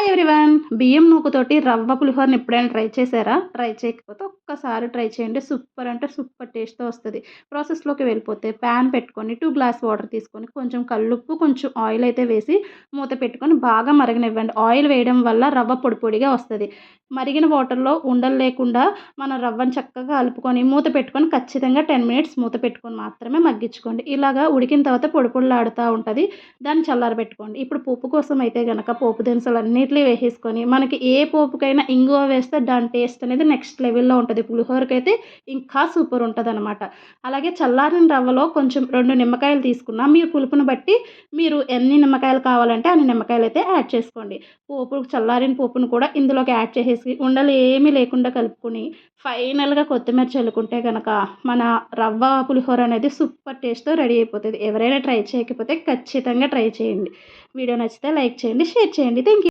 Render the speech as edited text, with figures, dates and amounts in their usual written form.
Hi everyone! బియ్యం నూకతోటి రవ్వ పులిహోరని ఎప్పుడైనా ట్రై చేశారా? ట్రై చేయకపోతే ఒక్కసారి ట్రై చేయండి. సూపర్ అంటే సూపర్ టేస్ట్‌తో వస్తది. ప్రాసెస్‌లోకి వెళ్ళిపోతే పాన్ పెట్టుకొని 2 గ్లాస్ వాటర్ తీసుకొని కొంచెం కల్లుప్పు, కొంచెం ఆయిల్ అయితే వేసి మూత పెట్టుకొని బాగా మరగనివ్వండి. ఆయిల్ వేయడం వల్ల రవ్వ పొడి పొడిగా వస్తది. మరిగిన వాటర్‌లో ఉండలు లేకుండా మనం రవ్వని చక్కగా కలుపుకొని మూత పెట్టుకొని ఖచ్చితంగా 10 మినిట్స్ మూత పెట్టుకొని మాత్రమే మగ్గించుకోండి. ఇలాగా ఉడికిన తర్వాత పొడి పొడిలాడుతా ఉంటది. దాన్ని చల్లారబెట్టుకోండి. ఇప్పుడు పోపు కోసం అయితే గనక పోపు దినుసులన్నిటిని వేసేసుకొని మనకి ఏ పోపుకైనా ఇంగువ వేస్తే దాని టేస్ట్ అనేది నెక్స్ట్ లెవెల్‌లో ఉంటది. పులిహోరకైతే ఇంకా సూపర్ ఉంటదనమాట. అలాగే చల్లారిన రవ్వలో కొంచెం 2 నిమ్మకాయలు తీసుకున్నా మీ పులుపుని బట్టి మీరు ఎన్ని నిమ్మకాయలు కావాలంటే అన్ని నిమ్మకాయలైతే యాడ్ చేసుకోండి. చల్లారిన పోపును కూడా ఇందులోకి యాడ్ చేసేసి ఉండలు ఏమీ లేకుండా కలుపుకొని ఫైనల్‌గా కొత్తిమీర చల్లుకుంటే గనక మన రవ్వ పులిహోర అనేది సూపర్ టేస్ట్‌తో రెడీ అయిపోతది. ఎవరైనా ట్రై చేయకపోతే ఖచ్చితంగా ట్రై చేయండి. వీడియో నచ్చితే లైక్ చేయండి, షేర్ చేయండి. Thank you.